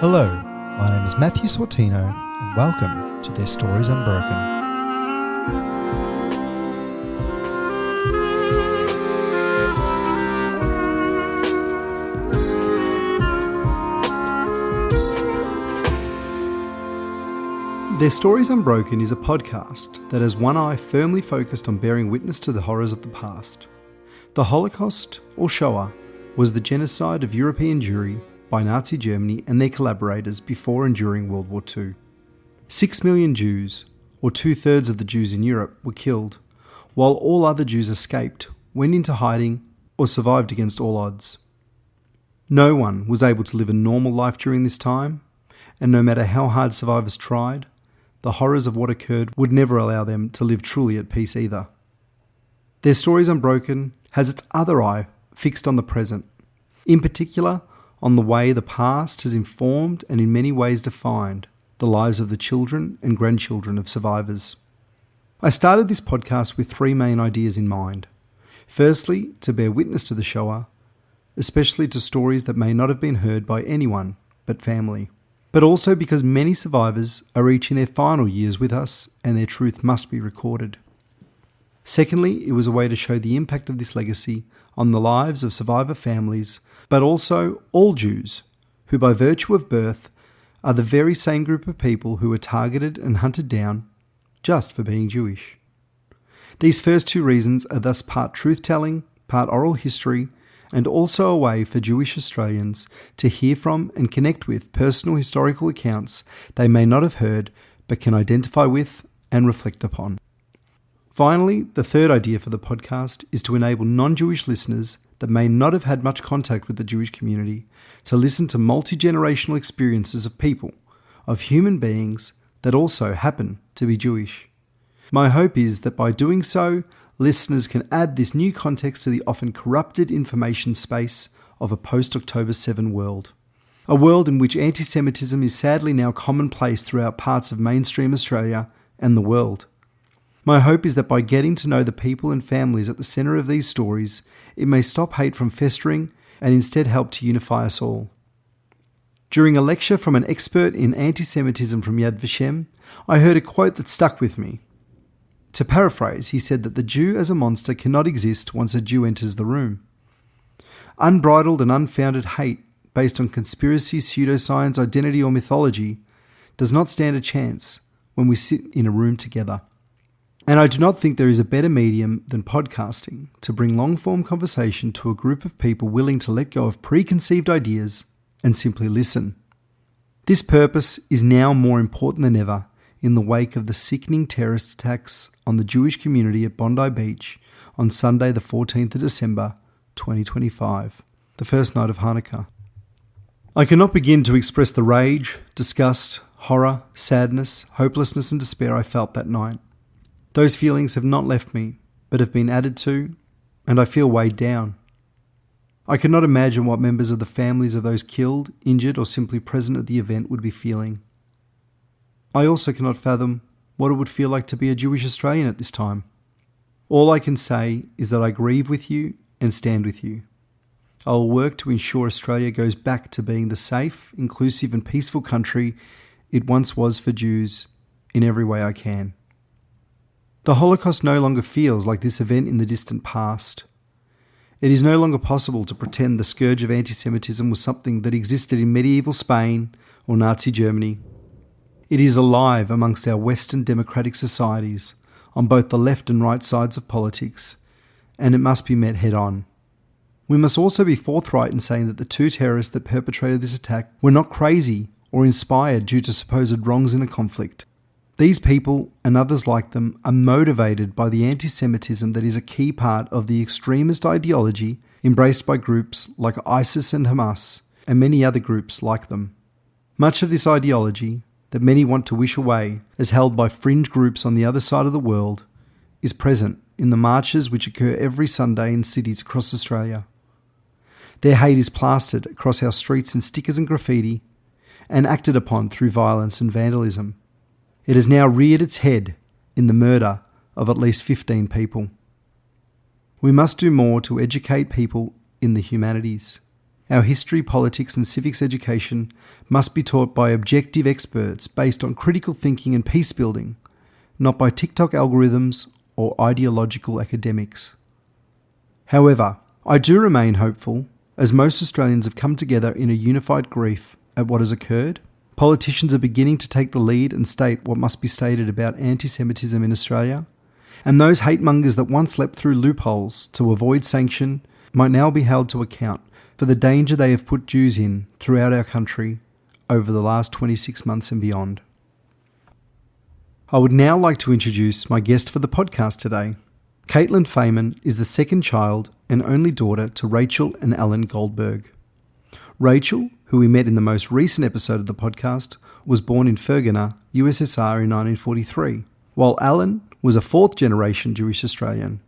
Hello, my name is Matthew Sortino and welcome to Their Stories Unbroken. Their Stories Unbroken is a podcast that has one eye firmly focused on bearing witness to the horrors of the past. The Holocaust, or Shoah, was the genocide of European Jewry by Nazi Germany and their collaborators before and during World War II. 6 million Jews, or 2/3 of the Jews in Europe, were killed, while all other Jews escaped, went into hiding, or survived against all odds. No one was able to live a normal life during this time, and no matter how hard survivors tried, the horrors of what occurred would never allow them to live truly at peace either. Their Stories Unbroken has its other eye fixed on the present, in particular on the way the past has informed and in many ways defined the lives of the children and grandchildren of survivors. I started this podcast with three main ideas in mind. Firstly, to bear witness to the Shoah, especially to stories that may not have been heard by anyone but family, but also because many survivors are reaching their final years with us and their truth must be recorded. Secondly, it was a way to show the impact of this legacy on the lives of survivor families, but also all Jews, who by virtue of birth are the very same group of people who were targeted and hunted down just for being Jewish. These first two reasons are thus part truth-telling, part oral history, and also a way for Jewish Australians to hear from and connect with personal historical accounts they may not have heard but can identify with and reflect upon. Finally, the third idea for the podcast is to enable non-Jewish listeners that may not have had much contact with the Jewish community to listen to multi-generational experiences of people, of human beings that also happen to be Jewish. My hope is that by doing so, listeners can add this new context to the often corrupted information space of a post-October 7 world. A world in which anti-Semitism is sadly now commonplace throughout parts of mainstream Australia and the world. My hope is that by getting to know the people and families at the centre of these stories, it may stop hate from festering and instead help to unify us all. During a lecture from an expert in anti-Semitism from Yad Vashem, I heard a quote that stuck with me. To paraphrase, he said that the Jew as a monster cannot exist once a Jew enters the room. Unbridled and unfounded hate based on conspiracy, pseudoscience, identity or mythology does not stand a chance when we sit in a room together. And I do not think there is a better medium than podcasting to bring long-form conversation to a group of people willing to let go of preconceived ideas and simply listen. This purpose is now more important than ever in the wake of the sickening terrorist attacks on the Jewish community at Bondi Beach on Sunday the 14th of December 2025, the first night of Chanukah. I cannot begin to express the rage, disgust, horror, sadness, hopelessness and despair I felt that night. Those feelings have not left me, but have been added to, and I feel weighed down. I cannot imagine what members of the families of those killed, injured, or simply present at the event would be feeling. I also cannot fathom what it would feel like to be a Jewish Australian at this time. All I can say is that I grieve with you and stand with you. I will work to ensure Australia goes back to being the safe, inclusive, and peaceful country it once was for Jews in every way I can. The Holocaust no longer feels like this event in the distant past. It is no longer possible to pretend the scourge of anti-Semitism was something that existed in medieval Spain or Nazi Germany. It is alive amongst our Western democratic societies on both the left and right sides of politics, and it must be met head-on. We must also be forthright in saying that the two terrorists that perpetrated this attack were not crazy or inspired due to supposed wrongs in a conflict. These people, and others like them, are motivated by the anti-Semitism that is a key part of the extremist ideology embraced by groups like ISIS and Hamas, and many other groups like them. Much of this ideology, that many want to wish away as held by fringe groups on the other side of the world, is present in the marches which occur every Sunday in cities across Australia. Their hate is plastered across our streets in stickers and graffiti, and acted upon through violence and vandalism. It has now reared its head in the murder of at least 15 people. We must do more to educate people in the humanities Our history, politics and civics education must be taught by objective experts based on critical thinking and peace building, not by TikTok algorithms or ideological academics. However, I do remain hopeful, as most Australians have come together in a unified grief at what has occurred. Politicians are beginning to take the lead and state what must be stated about anti-Semitism in Australia, and those hate mongers that once leapt through loopholes to avoid sanction might now be held to account for the danger they have put Jews in throughout our country over the last 26 months and beyond. I would now like to introduce my guest for the podcast today. Caitlin Faiman is the second child and only daughter to Rachel and Alan Goldberg. Rachel, who we met in the most recent episode of the podcast, was born in Fergana, USSR in 1943, while Alan was a fourth-generation Jewish Australian.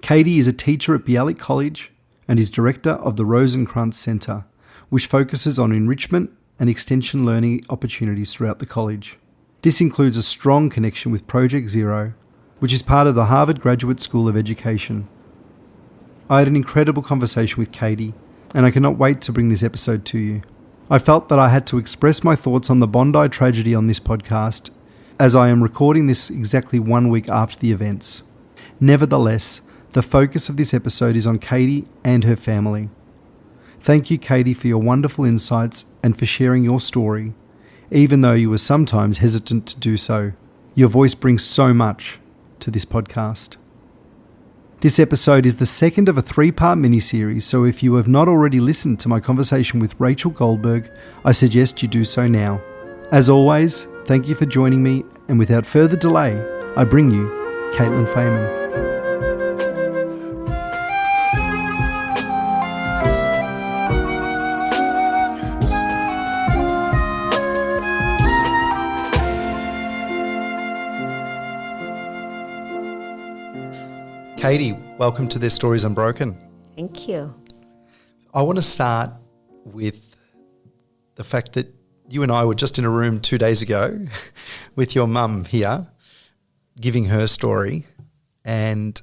Caity is a teacher at Bialik College and is director of the Rosenkranz Centre, which focuses on enrichment and extension learning opportunities throughout the college. This includes a strong connection with Project Zero, which is part of the Harvard Graduate School of Education. I had an incredible conversation with Caity, and I cannot wait to bring this episode to you. I felt that I had to express my thoughts on the Bondi tragedy on this podcast, as I am recording this exactly 1 week after the events. Nevertheless, the focus of this episode is on Caity and her family. Thank you, Caity, for your wonderful insights and for sharing your story, even though you were sometimes hesitant to do so. Your voice brings so much to this podcast. This episode is the second of a 3-part mini-series, so if you have not already listened to my conversation with Rachel Goldberg, I suggest you do so now. As always, thank you for joining me, and without further delay, I bring you Caitlin Faiman. Caity, welcome to Their Stories Unbroken. Thank you. I want to start with the fact that you and I were just in a room 2 days ago with your mum here, giving her story, and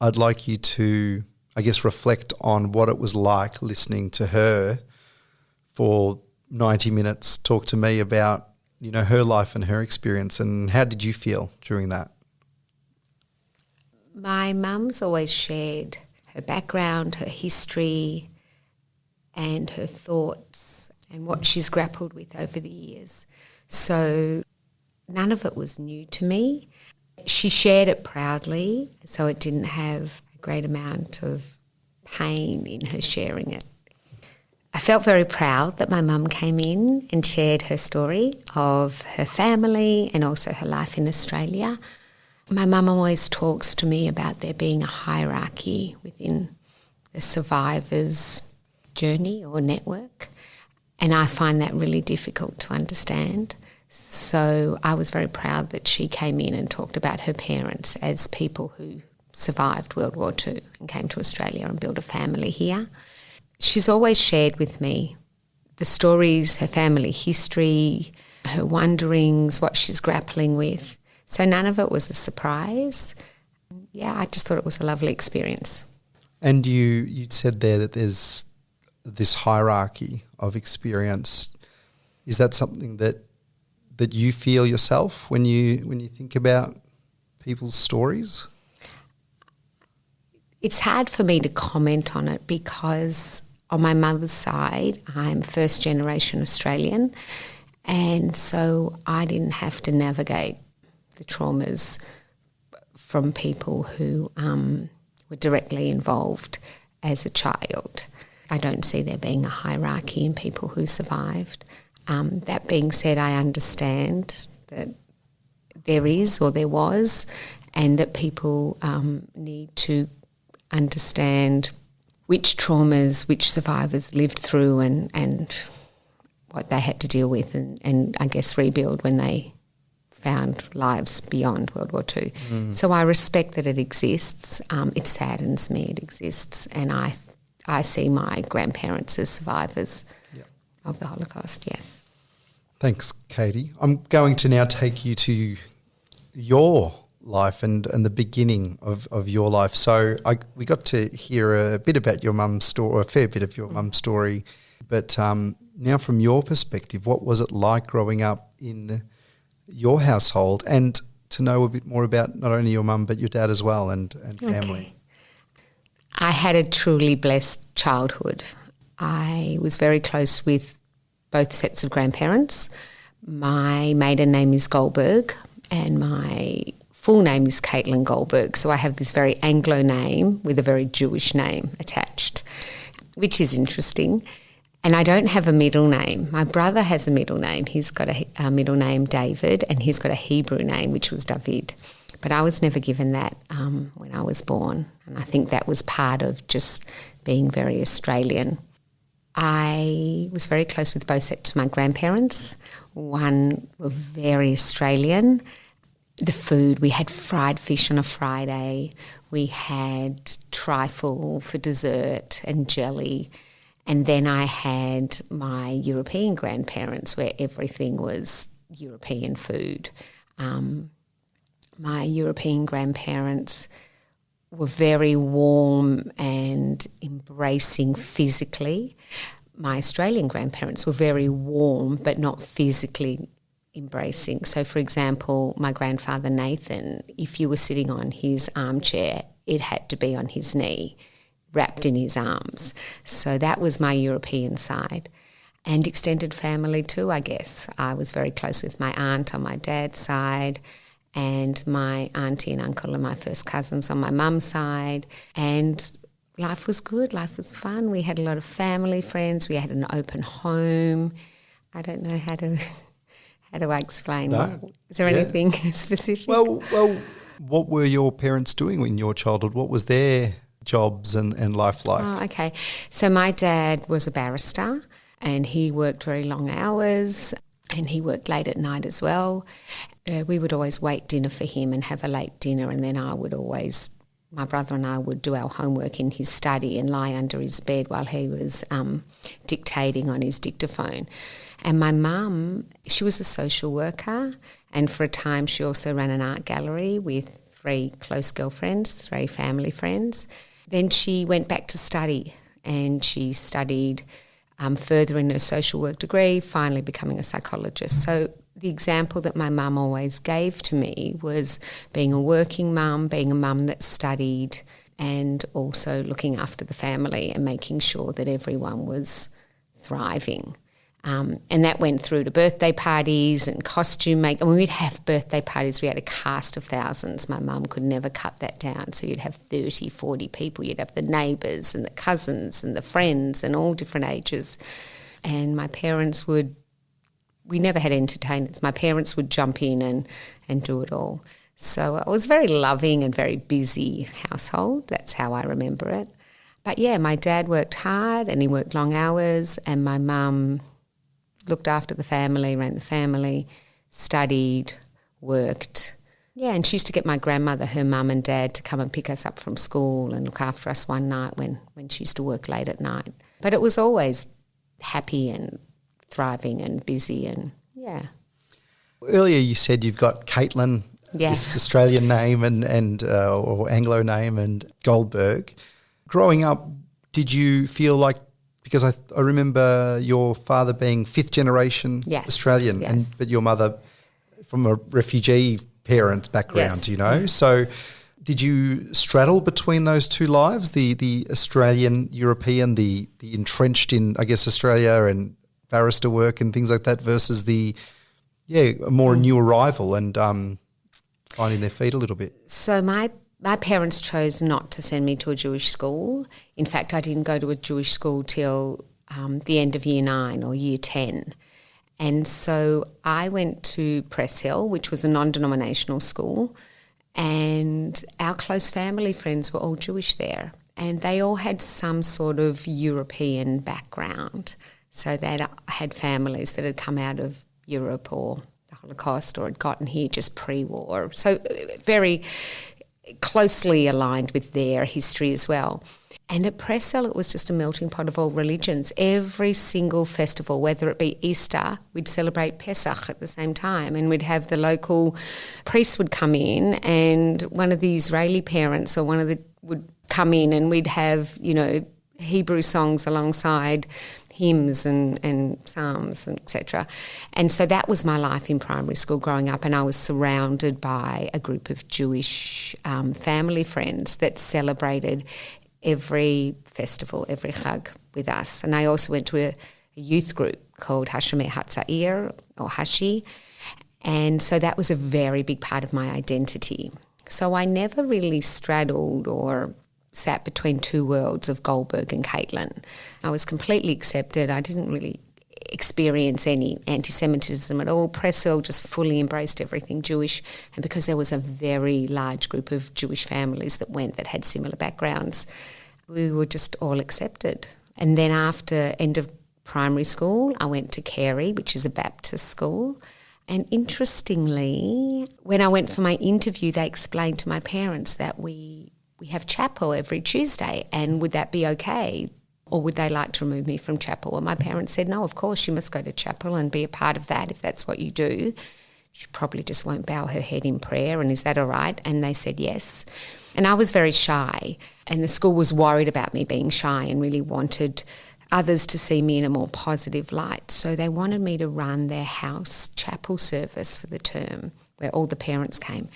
I'd like you to, I guess, reflect on what it was like listening to her for 90 minutes talk to me about, you know, her life and her experience, and how did you feel during that? My mum's always shared her background, her history, and her thoughts and what she's grappled with over the years. So none of it was new to me. She shared it proudly, so it didn't have a great amount of pain in her sharing it. I felt very proud that my mum came in and shared her story of her family and also her life in Australia. My mum always talks to me about there being a hierarchy within the survivor's journey or network, and I find that really difficult to understand. So I was very proud that she came in and talked about her parents as people who survived World War II and came to Australia and built a family here. She's always shared with me the stories, her family history, her wonderings, what she's grappling with. So none of it was a surprise. Yeah, I just thought it was a lovely experience. And you said there that there's this hierarchy of experience. Is that something that you feel yourself when you think about people's stories? It's hard for me to comment on it because on my mother's side, I'm first generation Australian, and so I didn't have to navigate the traumas from people who were directly involved as a child. I don't see there being a hierarchy in people who survived. That being said, I understand that there is or there was, and that people need to understand which traumas, which survivors lived through and what they had to deal with and I guess rebuild when they found lives beyond World War II. So I respect that it exists. It saddens me it exists, and I see my grandparents as survivors of the Holocaust, yes. Thanks, Caity. I'm going to now take you to your life and the beginning of your life. So we got to hear a bit about your mum's story, or a fair bit of your mum's story. But now from your perspective, what was it like growing up in your household, and to know a bit more about not only your mum but your dad as well and family? Okay. I had a truly blessed childhood. I was very close with both sets of grandparents. My maiden name is Goldberg and my full name is Caitlin Goldberg. So I have this very Anglo name with a very Jewish name attached, which is interesting. And I don't have a middle name. My brother has a middle name. He's got a middle name, David, and he's got a Hebrew name, which was David. But I was never given that when I was born. And I think that was part of just being very Australian. I was very close with both sets of my grandparents. One were very Australian. The food, we had fried fish on a Friday. We had trifle for dessert and jelly. And then I had my European grandparents where everything was European food. My European grandparents were very warm and embracing physically. My Australian grandparents were very warm but not physically embracing. So, for example, my grandfather Nathan, if you were sitting on his armchair, it had to be on his knee, wrapped in his arms. So that was my European side. And extended family too, I guess. I was very close with my aunt on my dad's side, and my auntie and uncle are my first cousins on my mum's side. And life was good, life was fun. We had a lot of family friends. We had an open home. I don't know how to explain. No. Is there anything specific? Well, what were your parents doing in your childhood? What was their jobs and life like? Oh, okay. So my dad was a barrister and he worked very long hours and he worked late at night as well. We would always wait dinner for him and have a late dinner, and then my brother and I would do our homework in his study and lie under his bed while he was dictating on his dictaphone. And my mum, she was a social worker, and for a time she also ran an art gallery with 3 close girlfriends, 3 family friends. Then she went back to study, and she studied further in her social work degree, finally becoming a psychologist. So the example that my mum always gave to me was being a working mum, being a mum that studied, and also looking after the family and making sure that everyone was thriving. And that went through to birthday parties and costume making. I mean, we'd have birthday parties. We had a cast of thousands. My mum could never cut that down. So you'd have 30, 40 people. You'd have the neighbours and the cousins and the friends and all different ages. And my parents we never had entertainers. My parents would jump in and do it all. So it was a very loving and very busy household. That's how I remember it. But yeah, my dad worked hard and he worked long hours, and my mum looked after the family, ran the family, studied, worked. Yeah, and she used to get my grandmother, her mum and dad, to come and pick us up from school and look after us one night when she used to work late at night. But it was always happy and thriving and busy, and yeah. Earlier you said you've got Caitlin, this Australian name and or Anglo name, and Goldberg. Growing up, did you feel like, because I remember your father being 5th generation Australian, but your mother from a refugee parents background, you know. So did you straddle between those two lives, the Australian, European, the entrenched in, I guess, Australia and barrister work and things like that, versus a more new arrival and finding their feet a little bit? So my parents chose not to send me to a Jewish school. In fact, I didn't go to a Jewish school till the end of year 9 or year 10. And so I went to Press Hill, which was a non-denominational school, and our close family friends were all Jewish there. And they all had some sort of European background. So they had families that had come out of Europe or the Holocaust or had gotten here just pre-war. So very closely aligned with their history as well. And at Press Hill, it was just a melting pot of all religions. Every single festival, whether it be Easter, we'd celebrate Pesach at the same time, and we'd have the local priest would come in, and one of the Israeli parents or one of the would come in, and we'd have, you know, Hebrew songs alongside hymns and psalms, and etc. And so that was my life in primary school growing up, and I was surrounded by a group of Jewish family friends that celebrated every festival, every Chag with us. And I also went to a youth group called Hashemeh Hatzair, or Hashi, and so that was a very big part of my identity. So I never really straddled or sat between two worlds of Goldberg and Caitlin. I was completely accepted. I didn't really experience any anti-Semitism at all. Press Hill just fully embraced everything Jewish, and because there was a very large group of Jewish families that went that had similar backgrounds, we were just all accepted. And then after end of primary school, I went to Caity, which is a Baptist school. And interestingly, when I went for my interview, they explained to my parents that we have chapel every Tuesday, and would that be okay? Or would they like to remove me from chapel? And my parents said, no, of course, you must go to chapel and be a part of that if that's what you do. She probably just won't bow her head in prayer, and is that all right? And they said yes. And I was very shy, and the school was worried about me being shy and really wanted others to see me in a more positive light. So they wanted me to run their house chapel service for the term, where all the parents came.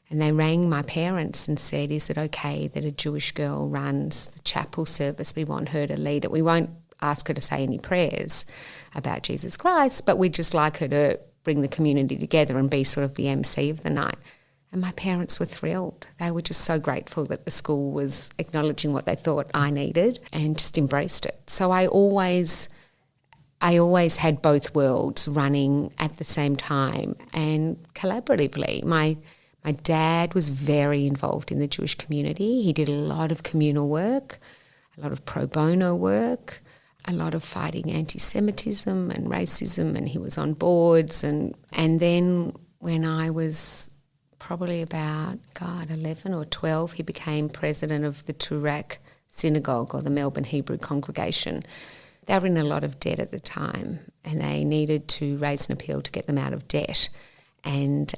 And they rang my parents and said, is it okay that a Jewish girl runs the chapel service? We want her to lead it. We won't ask her to say any prayers about Jesus Christ, but we'd just like her to bring the community together and be sort of the MC of the night. And my parents were thrilled. They were just so grateful that the school was acknowledging what they thought I needed and just embraced it. So I always had both worlds running at the same time and collaboratively. My dad was very involved in the Jewish community. He did a lot of communal work, a lot of pro bono work, a lot of fighting anti-Semitism and racism, and he was on boards. And then when I was probably about, 11 or 12, he became president of the Turak Synagogue, or the Melbourne Hebrew Congregation. They were in a lot of debt at the time, and they needed to raise an appeal to get them out of debt. And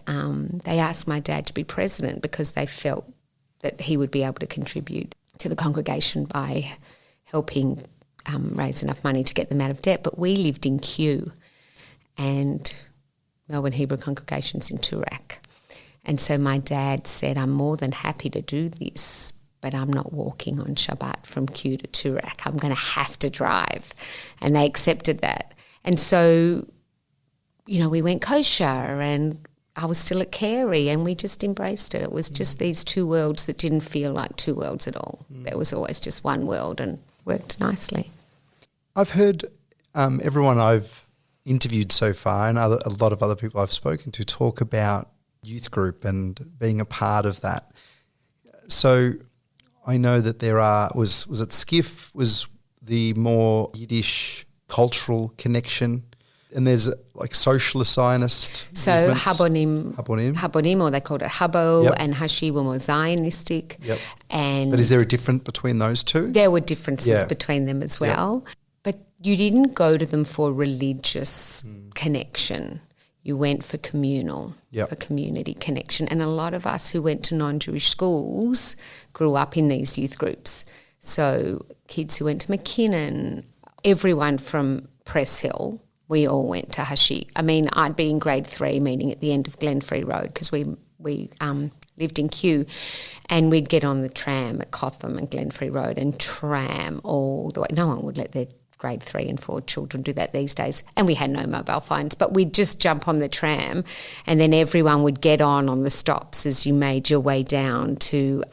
they asked my dad to be president because they felt that he would be able to contribute to the congregation by helping raise enough money to get them out of debt. But we lived in Kew, and Melbourne Hebrew Congregation's in Turak. And so my dad said, I'm more than happy to do this, but I'm not walking on Shabbat from Kew to Turak. I'm going to have to drive. And they accepted that. And so, you know, we went kosher, and I was still at Caity, and we just embraced it. It was just these two worlds that didn't feel like two worlds at all. There was always just one world, and worked nicely. I've heard everyone I've interviewed so far, and a lot of other people I've spoken to, talk about youth group and being a part of that. So I know that there was it Skiff was the more Yiddish cultural connection, and there's like socialist Zionist So movements. Habonim, or they called it Habo, Yep. and Hashi were more Zionistic. Yep. And But is there a difference between those two? there were differences Yeah. between them as well. But you didn't go to them for religious connection. You went for communal, for community connection. And a lot of us who went to non-Jewish schools grew up in these youth groups. So kids who went to McKinnon, everyone from Press Hill, we all went to Hashi. I mean, I'd be in grade 3 meeting at the end of Glenfrey Road because we lived in Kew, and we'd get on the tram at Cotham and Glenfrey Road and tram all the way. No one would let their grade 3 and 4 children do that these days, and we had no mobile phones, but we'd just jump on the tram, and then everyone would get on the stops as you made your way down to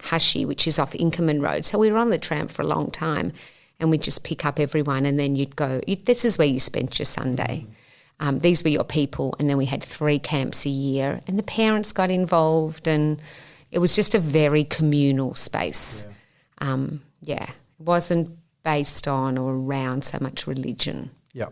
Hashi, which is off Inkerman Road. So we were on the tram for a long time, and we'd just pick up everyone, and then you'd go, this is where you spent your Sunday. These were your people, and then we had 3 camps a year, and the parents got involved, and it was just a very communal space. It wasn't based on or around so much religion. Yeah.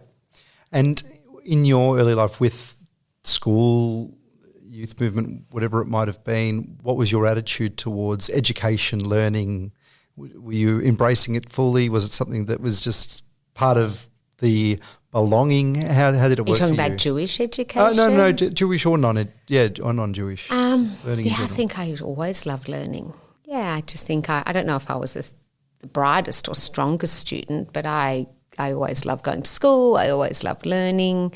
And in your early life with school, youth movement, whatever it might have been, what was your attitude towards education, learning, Were you embracing it fully? Was it something that was just part of the belonging? How did it work for you? Are you talking about Jewish education? No, Jewish or or non-Jewish. I think I always loved learning. Yeah, I just think I don't know if I was the brightest or strongest student, but I always loved going to school. I always loved learning.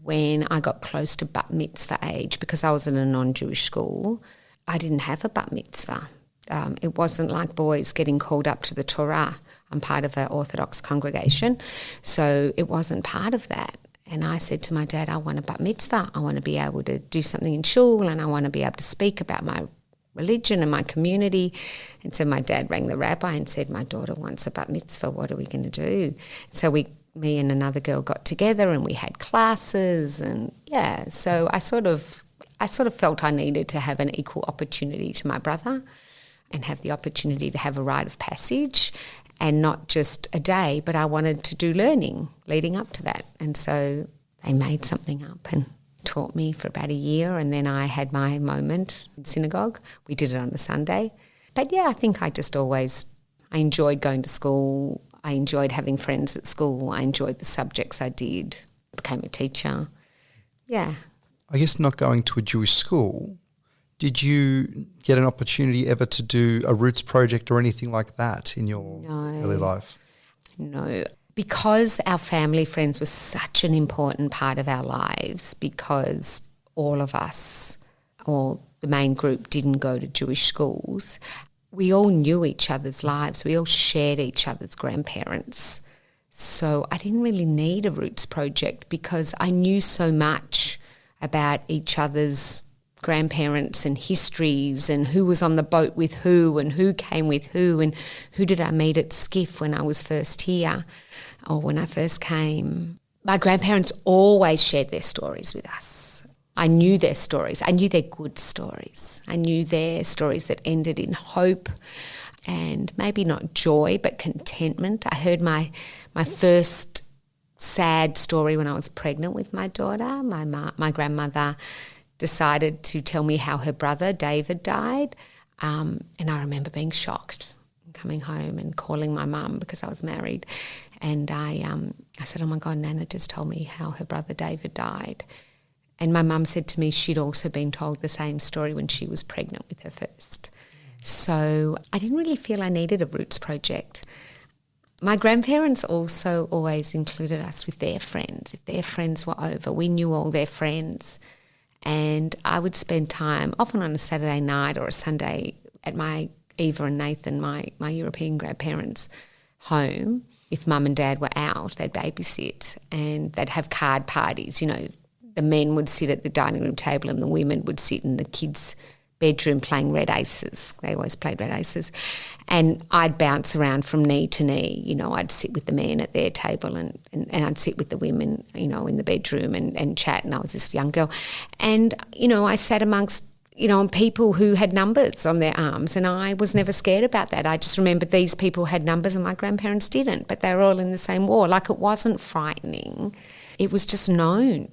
When I got close to bat mitzvah age, because I was in a non-Jewish school, I didn't have a bat mitzvah. It wasn't like boys getting called up to the Torah. I'm part of an Orthodox congregation, so it wasn't part of that. And I said to my dad, I want a bat mitzvah. I want to be able to do something in shul, and I want to be able to speak about my religion and my community. And so my dad rang the rabbi and said, my daughter wants a bat mitzvah. What are we going to do? So me and another girl got together and we had classes, and so I sort of felt I needed to have an equal opportunity to my brother and have the opportunity to have a rite of passage, and not just a day, but I wanted to do learning leading up to that. And so they made something up and taught me for about a year, and then I had my moment in synagogue. We did it on a Sunday. But I think I enjoyed going to school. I enjoyed having friends at school. I enjoyed the subjects I did. Became a teacher. Yeah. I guess not going to a Jewish school, did you get an opportunity ever to do a Roots project or anything like that in your early life? No. Because our family friends were such an important part of our lives, because all of us, or the main group, didn't go to Jewish schools, we all knew each other's lives. We all shared each other's grandparents. So I didn't really need a Roots project because I knew so much about each other's grandparents and histories, and who was on the boat with who, and who came with who, and who did I meet at Skiff when I was first here or when I first came. My grandparents always shared their stories with us. I knew their stories. I knew their good stories. I knew their stories that ended in hope and maybe not joy but contentment. I heard my first sad story when I was pregnant with my daughter. My grandmother decided to tell me how her brother David died, and I remember being shocked, coming home and calling my mum because I was married, and I said, oh my God, Nana just told me how her brother David died. And my mum said to me she'd also been told the same story when she was pregnant with her first. So I didn't really feel I needed a Roots project. My grandparents also always included us with their friends. If their friends were over, we knew all their friends. And I would spend time, often on a Saturday night or a Sunday, at my Eva and Nathan, my European grandparents' home. If Mum and Dad were out, they'd babysit and they'd have card parties. The men would sit at the dining room table and the women would sit in the kids' bedroom playing red aces. They always played red aces. And I'd bounce around from knee to knee. I'd sit with the men at their table and I'd sit with the women, in the bedroom and chat. And I was this young girl. And, I sat amongst, people who had numbers on their arms, and I was never scared about that. I just remembered these people had numbers and my grandparents didn't, but they were all in the same war. Like, it wasn't frightening. It was just known.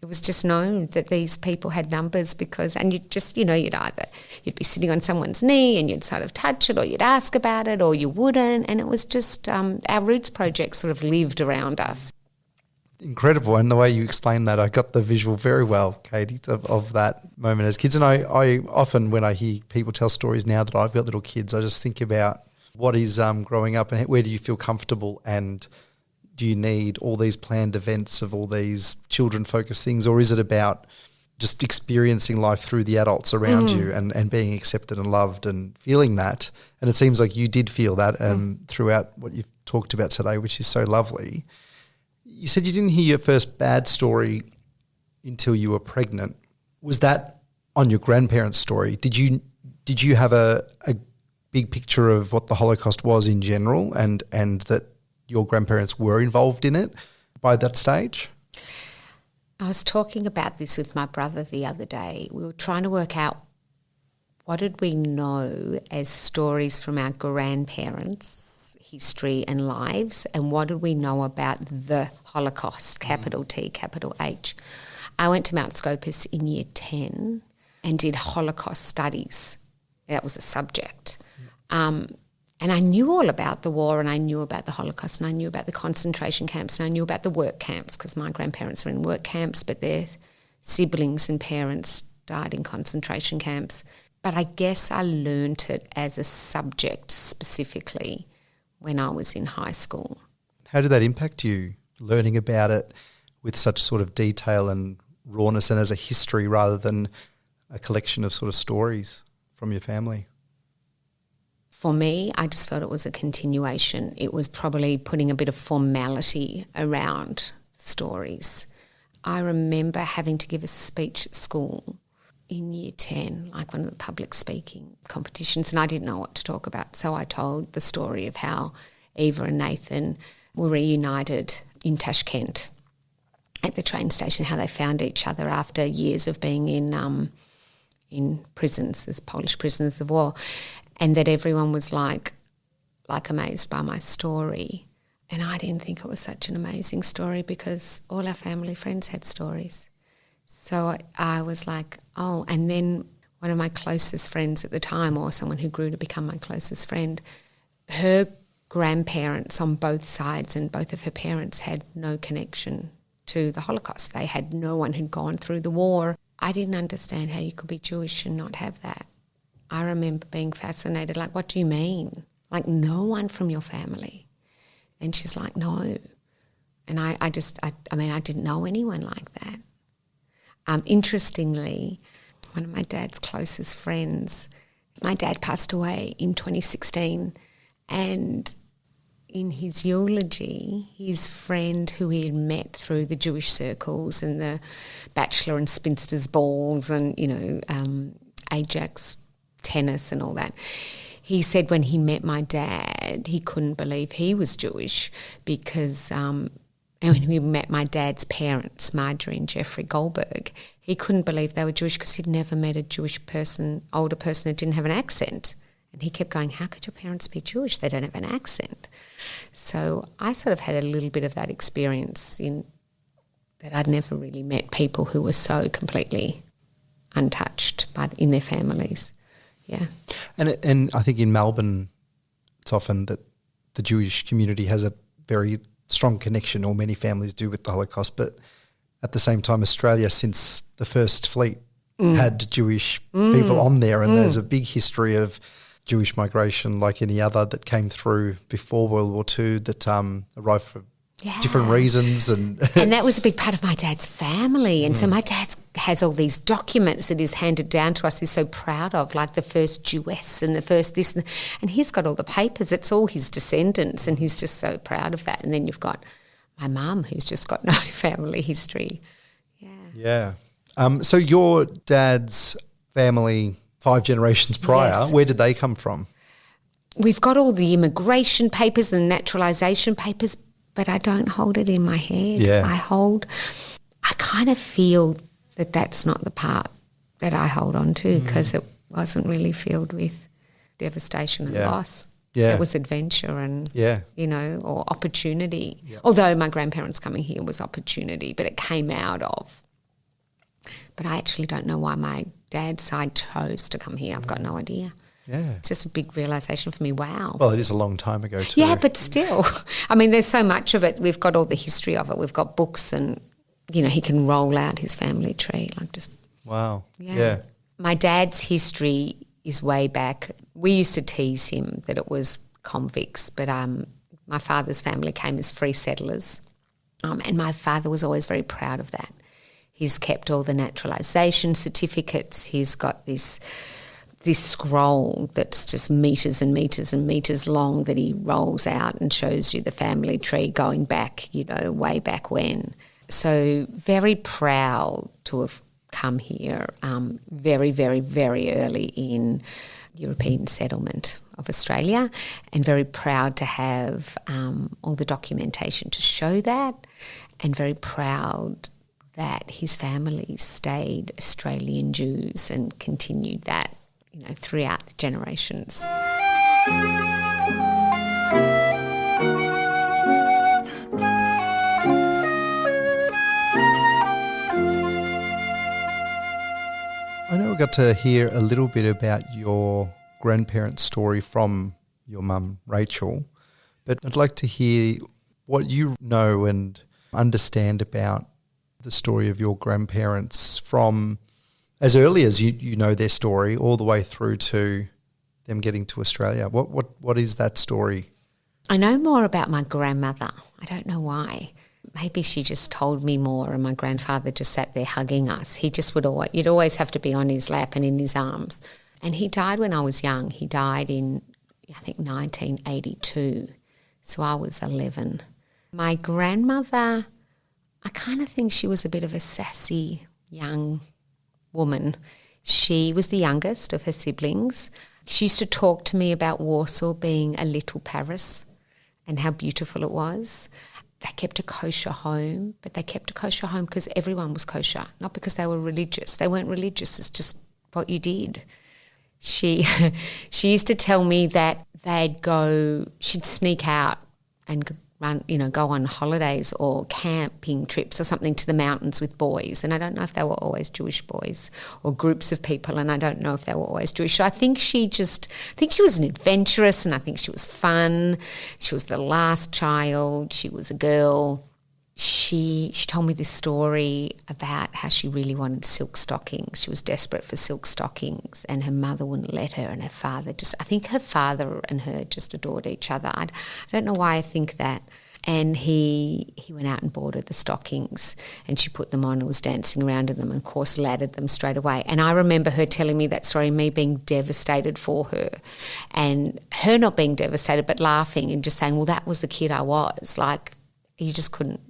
It was just known that these people had numbers and you'd just, you'd be sitting on someone's knee and you'd sort of touch it, or you'd ask about it, or you wouldn't. And it was just, our Roots project sort of lived around us. Incredible. And the way you explained that, I got the visual very well, Caity, of that moment as kids. And I often, when I hear people tell stories now that I've got little kids, I just think about what is growing up and where do you feel comfortable, and do you need all these planned events of all these children-focused things, or is it about just experiencing life through the adults around you and being accepted and loved and feeling that? And it seems like you did feel that throughout what you've talked about today, which is so lovely. You said you didn't hear your first bad story until you were pregnant. Was that on your grandparents' story? Did you have a big picture of what the Holocaust was in general and that your grandparents were involved in it by that stage? I was talking about this with my brother the other day. We were trying to work out what did we know as stories from our grandparents' history and lives, and what did we know about the Holocaust, capital T, capital H. I went to Mount Scopus in year 10 and did Holocaust studies. That was a subject. And And I knew all about the war, and I knew about the Holocaust, and I knew about the concentration camps, and I knew about the work camps, because my grandparents were in work camps, but their siblings and parents died in concentration camps. But I guess I learnt it as a subject specifically when I was in high school. How did that impact you, learning about it with such sort of detail and rawness and as a history rather than a collection of sort of stories from your family? For me, I just felt it was a continuation. It was probably putting a bit of formality around stories. I remember having to give a speech at school in year 10, like one of the public speaking competitions, and I didn't know what to talk about. So I told the story of how Eva and Nathan were reunited in Tashkent at the train station, how they found each other after years of being in prisons, as Polish prisoners of war, and that everyone was like amazed by my story. And I didn't think it was such an amazing story because all our family friends had stories. So I was like, oh, and then one of my closest friends at the time, or someone who grew to become my closest friend, her grandparents on both sides and both of her parents had no connection to the Holocaust. They had no one who'd gone through the war. I didn't understand how you could be Jewish and not have that. I remember being fascinated, like, what do you mean? Like, no one from your family? And she's like, no. And I didn't know anyone like that. Interestingly, one of my dad's closest friends, my dad passed away in 2016, and in his eulogy, his friend who he had met through the Jewish circles and the bachelor and spinsters balls and, Ajax tennis and all that, he said when he met my dad, he couldn't believe he was Jewish because and when he met my dad's parents, Marjorie and Jeffrey Goldberg, he couldn't believe they were Jewish because he'd never met a Jewish person, older person who didn't have an accent. And he kept going, how could your parents be Jewish? They don't have an accent. So I sort of had a little bit of that experience in that I'd never really met people who were so completely untouched in their families. Yeah. And I think in Melbourne, it's often that the Jewish community has a very strong connection, or many families do, with the Holocaust. But at the same time, Australia, since the first fleet, had Jewish people on there, and there's a big history of Jewish migration like any other that came through before World War II that arrived for different reasons. And that was a big part of my dad's family. And so my dad has all these documents that he's handed down to us he's so proud of, like the first Jewess and the first this. And he's got all the papers. It's all his descendants, and he's just so proud of that. And then you've got my mum, who's just got no family history. Yeah. So your dad's family, 5 generations prior, where did they come from? We've got all the immigration papers and naturalisation papers, but I don't hold it in my head. Yeah. I kind of feel that that's not the part that I hold on to because it wasn't really filled with devastation and loss. Yeah. It was adventure and, or opportunity. Yeah. Although my grandparents coming here was opportunity, but it came out of. But I actually don't know why my dad's side chose to come here. I've got no idea. Yeah. It's just a big realisation for me, wow. Well, it is a long time ago too. Yeah, but still. I mean, there's so much of it. We've got all the history of it. We've got books and, he can roll out his family tree. Wow. Yeah. My dad's history is way back. We used to tease him that it was convicts, but my father's family came as free settlers, and my father was always very proud of that. He's kept all the naturalisation certificates. He's got this scroll that's just metres and metres and metres long that he rolls out and shows you the family tree going back, way back when. So very proud to have come here very, very, very early in European settlement of Australia, and very proud to have all the documentation to show that, and very proud that his family stayed Australian Jews and continued that, throughout the generations. I know we got to hear a little bit about your grandparents' story from your mum, Rachel. But I'd like to hear what you know and understand about the story of your grandparents from as early as you know their story all the way through to them getting to Australia. What is that story? I know more about my grandmother. I don't know why. Maybe she just told me more and my grandfather just sat there hugging us. He just you'd always have to be on his lap and in his arms. And he died when I was young. He died in, I think, 1982. So I was 11. My grandmother, I kind of think she was a bit of a sassy young woman. She was the youngest of her siblings. She used to talk to me about Warsaw being a little Paris and how beautiful it was. They kept a kosher home, but they kept a kosher home because everyone was kosher, not because they were religious. They weren't religious, it's just what you did. She used to tell me that she'd sneak out and go on holidays or camping trips or something to the mountains with boys. And I don't know if they were always Jewish boys or groups of people, and I don't know if they were always Jewish. So I think she was an adventurous, and I think she was fun. She was the last child. She was a girl. She told me this story about how she really wanted silk stockings. She was desperate for silk stockings and her mother wouldn't let her, and I think her father and her just adored each other. I don't know why I think that. And he went out and bought her the stockings and she put them on and was dancing around in them and, of course, laddered them straight away. And I remember her telling me that story, me being devastated for her and her not being devastated but laughing and just saying, well, that was the kid I was. Like, you just couldn't,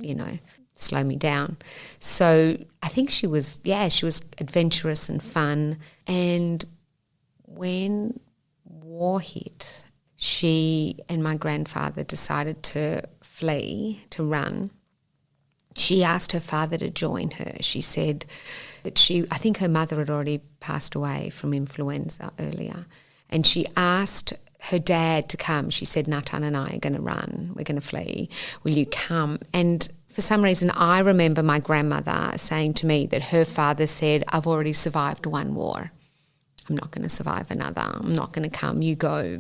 slow me down. So I think she was adventurous and fun. And when war hit, she and my grandfather decided to flee, to run. She asked her father to join her. She said that I think her mother had already passed away from influenza earlier, and she asked her dad to come. She said, Natan and I are going to run. We're going to flee. Will you come? And for some reason, I remember my grandmother saying to me that her father said, I've already survived one war. I'm not going to survive another. I'm not going to come. You go.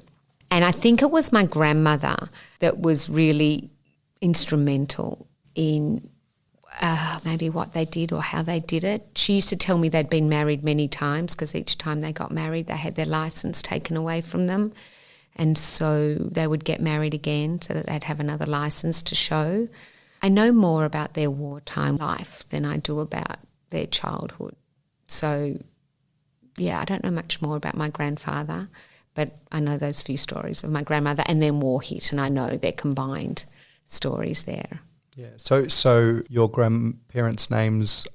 And I think it was my grandmother that was really instrumental in maybe what they did or how they did it. She used to tell me they'd been married many times because each time they got married, they had their licence taken away from them. And so they would get married again so that they'd have another licence to show. I know more about their wartime life than I do about their childhood. So, yeah, I don't know much more about my grandfather, but I know those few stories of my grandmother, and then war hit, and I know their combined stories there. Yeah. So your grandparents' names?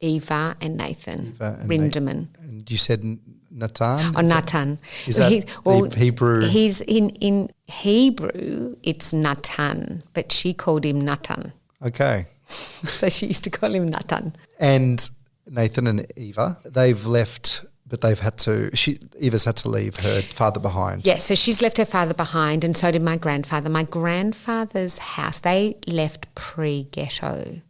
Eva and Nathan Rinderman. And you said Natan? Oh, Natan. Is that Hebrew? He's in Hebrew, it's Natan, but she called him Natan. Okay. So she used to call him Natan. And Nathan and Eva, they've left, but Eva's had to leave her father behind. Yes, so she's left her father behind, and so did my grandfather. My grandfather's house, they left pre-ghetto.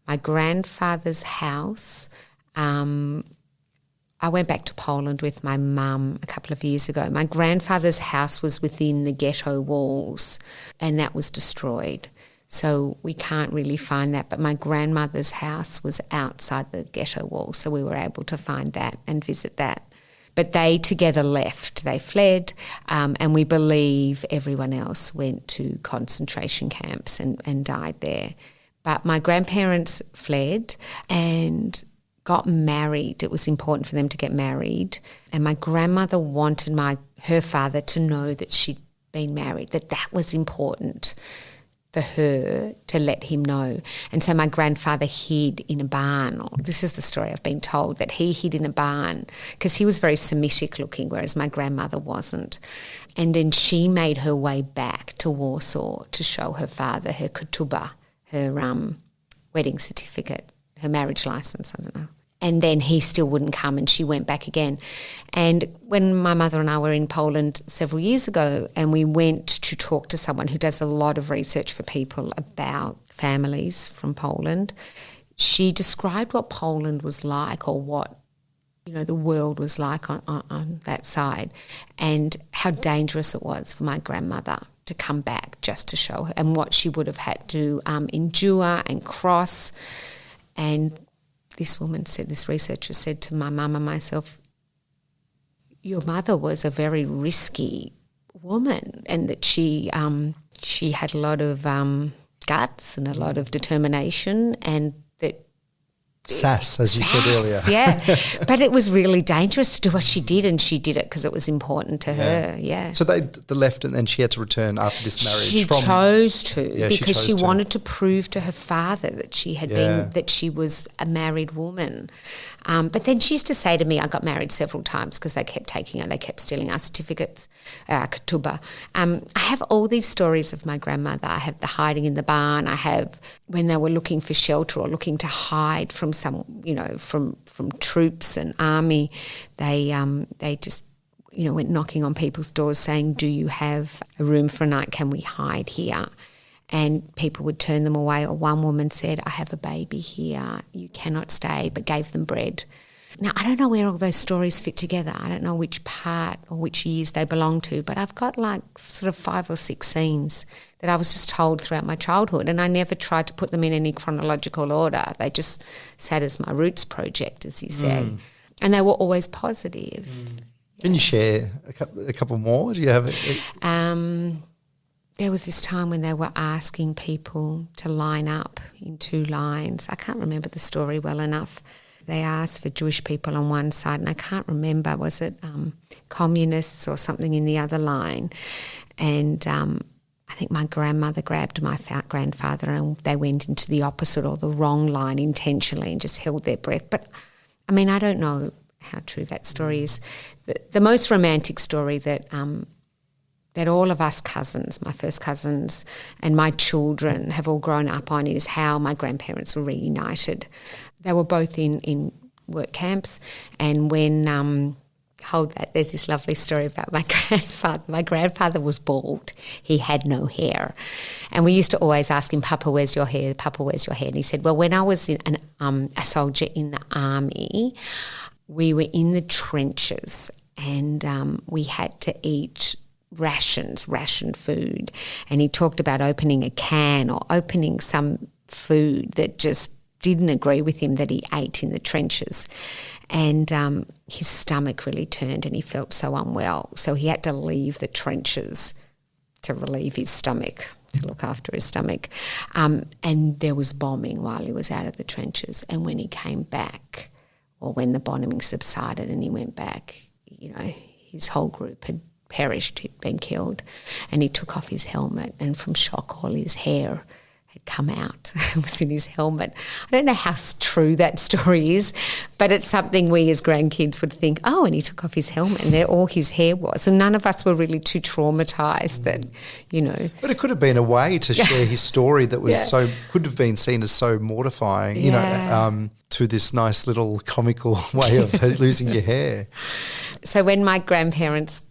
My grandfather's house, I went back to Poland with my mum a couple of years ago. My grandfather's house was within the ghetto walls, and that was destroyed. So we can't really find that. But my grandmother's house was outside the ghetto wall, so we were able to find that and visit that. But they together left. They fled, and we believe everyone else went to concentration camps and died there. But my grandparents fled and got married. It was important for them to get married. And my grandmother wanted her father to know that she'd been married, that was important for her to let him know. And so my grandfather hid in a barn. This is the story I've been told, that he hid in a barn because he was very Semitic looking, whereas my grandmother wasn't. And then she made her way back to Warsaw to show her father her ketubah, her wedding certificate, her marriage license, I don't know. And then he still wouldn't come, and she went back again. And when my mother and I were in Poland several years ago, and we went to talk to someone who does a lot of research for people about families from Poland, she described what Poland was like, or what the world was like on that side, and how dangerous it was for my grandmother to come back just to show her, and what she would have had to endure and cross. And this researcher said to my mum and myself, your mother was a very risky woman, and that she had a lot of guts and a lot of determination, and that sass, as you said earlier. Yeah, but it was really dangerous to do what she did, and she did it because it was important to her. Yeah. So they left, and then she had to return after this marriage. She chose to, because she wanted to prove to her father that she had been, that she was a married woman. But then she used to say to me, I got married several times because they kept taking her, they kept stealing our certificates, ketubah. I have all these stories of my grandmother. I have the hiding in the barn. I have when they were looking for shelter or looking to hide from from troops and army, they just went knocking on people's doors saying, do you have a room for a night? Can we hide here? And people would turn them away. Or one woman said, I have a baby here, you cannot stay, but gave them bread. Now, I don't know where all those stories fit together. I don't know which part or which years they belong to, but I've got like sort of 5 or 6 scenes that I was just told throughout my childhood, and I never tried to put them in any chronological order. They just sat as my roots project, as you say. And they were always positive. Can you share a couple more? Do you have There was this time when they were asking people to line up in 2 lines. I can't remember the story well enough. They asked for Jewish people on one side, and I can't remember, was it communists or something in the other line? And I think my grandmother grabbed my grandfather, and they went into the opposite or the wrong line intentionally and just held their breath. But, I mean, I don't know how true that story is. The most romantic story that all of us cousins, my first cousins and my children have all grown up on is how my grandparents were reunited. They were both in work camps, and when there's this lovely story about my grandfather. My grandfather was bald. He had no hair. And we used to always ask him, Papa, where's your hair? Papa, where's your hair? And he said, well, when I was a soldier in the army, we were in the trenches, and we had to eat rationed food. And he talked about opening a can or opening some food that just didn't agree with him that he ate in the trenches. And his stomach really turned, and he felt so unwell. So he had to leave the trenches to relieve his stomach, to look after his stomach. And there was bombing while he was out of the trenches. And when he came back, or when the bombing subsided and he went back, his whole group had perished, he'd been killed. And he took off his helmet, and from shock all his hair had come out. It was in his helmet. I don't know how true that story is, but it's something we as grandkids would think, oh, and he took off his helmet and there all his hair was. And none of us were really too traumatised that, But it could have been a way to share his story that was could have been seen as so mortifying, to this nice little comical way of losing your hair. So when my grandparents'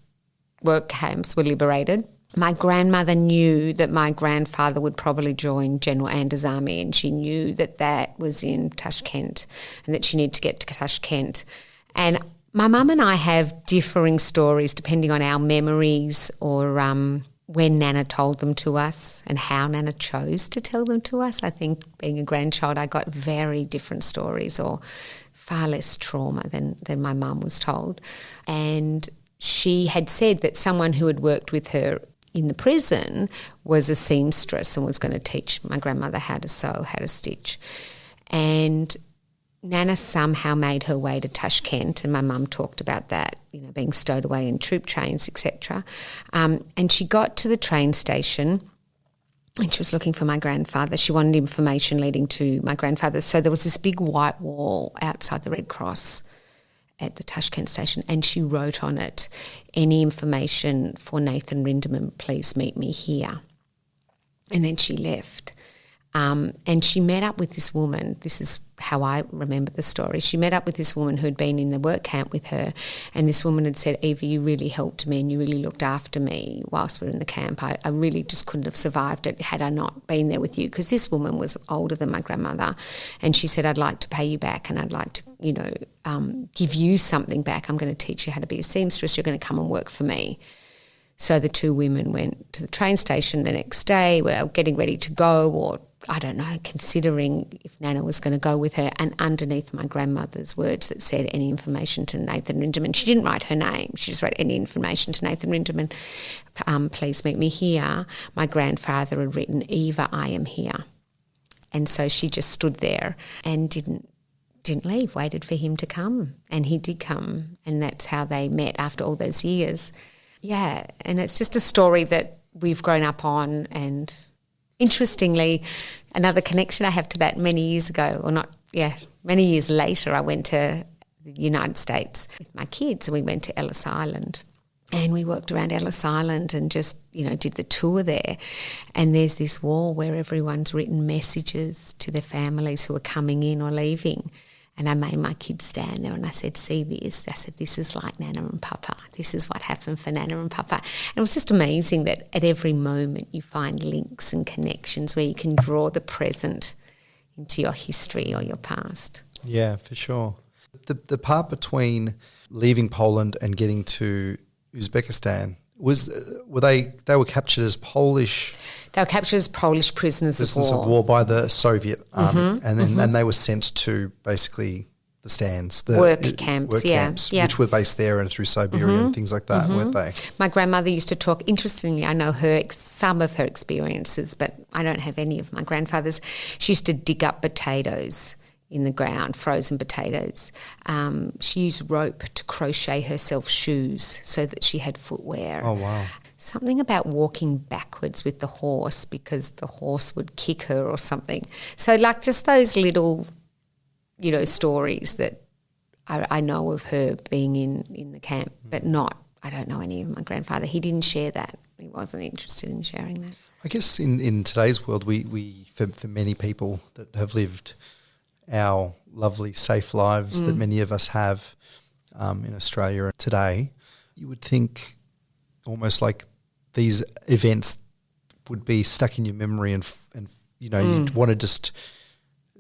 work camps were liberated, my grandmother knew that my grandfather would probably join General Anders' army, and she knew that that was in Tashkent and that she needed to get to Tashkent. And my mum and I have differing stories depending on our memories or when Nana told them to us and how Nana chose to tell them to us. I think being a grandchild, I got very different stories or far less trauma than my mum was told. And she had said that someone who had worked with her in the prison was a seamstress and was going to teach my grandmother how to sew, how to stitch. And Nana somehow made her way to Tashkent, and my mum talked about that, being stowed away in troop trains, etc. And she got to the train station and she was looking for my grandfather. She wanted information leading to my grandfather. So there was this big white wall outside the Red Cross at the Tashkent station, and she wrote on it, any information for Nathan Rinderman, please meet me here. And then she left. And she met up with this woman. This is how I remember the story. She met up with this woman who had been in the work camp with her, and this woman had said, Eva, you really helped me and you really looked after me whilst we were in the camp. I really just couldn't have survived it had I not been there with you, because this woman was older than my grandmother. And she said, I'd like to pay you back and I'd like to, give you something back. I'm going to teach you how to be a seamstress. You're going to come and work for me. So the two women went to the train station the next day. Were getting ready to go, or I don't know, considering if Nana was going to go with her, and underneath my grandmother's words that said, any information to Nathan Rinderman. She didn't write her name. She just wrote, any information to Nathan Rinderman, please meet me here. My grandfather had written, Eva, I am here. And so she just stood there and didn't leave, waited for him to come. And he did come, and that's how they met after all those years. Yeah, and it's just a story that we've grown up on. And interestingly, another connection I have to that many years years later, I went to the United States with my kids, and we went to Ellis Island. And we walked around Ellis Island and just, did the tour there. And there's this wall where everyone's written messages to their families who are coming in or leaving. And I made my kids stand there and I said, see this? I said, this is like Nana and Papa. This is what happened for Nana and Papa. And it was just amazing that at every moment you find links and connections where you can draw the present into your history or your past. Yeah, for sure. The part between leaving Poland and getting to Uzbekistan, they were captured as Polish? They were captured as Polish prisoners of war by the Soviet army, and then they were sent to basically the stands, the work camps, which were based there and through Siberia and things like that, weren't they? My grandmother used to talk. Interestingly, I know some of her experiences, but I don't have any of my grandfather's. She used to dig up potatoes in the ground, frozen potatoes. She used rope to crochet herself shoes so that she had footwear. Oh, wow. Something about walking backwards with the horse because the horse would kick her or something. So like just those little, stories that I know of her being in the camp, but I don't know any of my grandfather. He didn't share that. He wasn't interested in sharing that. I guess in today's world, we for many people that have lived our lovely, safe lives that many of us have in Australia today, you would think almost like these events would be stuck in your memory and you'd want to just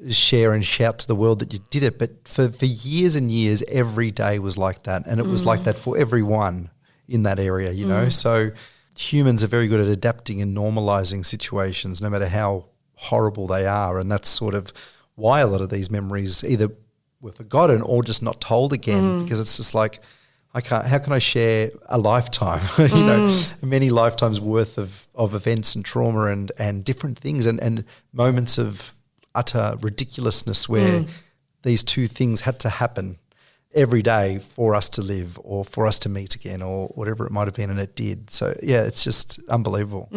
share and shout to the world that you did it. But for years and years, every day was like that, and it was like that for everyone in that area, So humans are very good at adapting and normalising situations no matter how horrible they are, and that's sort of why a lot of these memories either were forgotten or just not told again, because it's just like, how can I share a lifetime, many lifetimes worth of events and trauma and different things and moments of utter ridiculousness where these two things had to happen every day for us to live or for us to meet again or whatever it might have been, and it did. So, yeah, it's just unbelievable.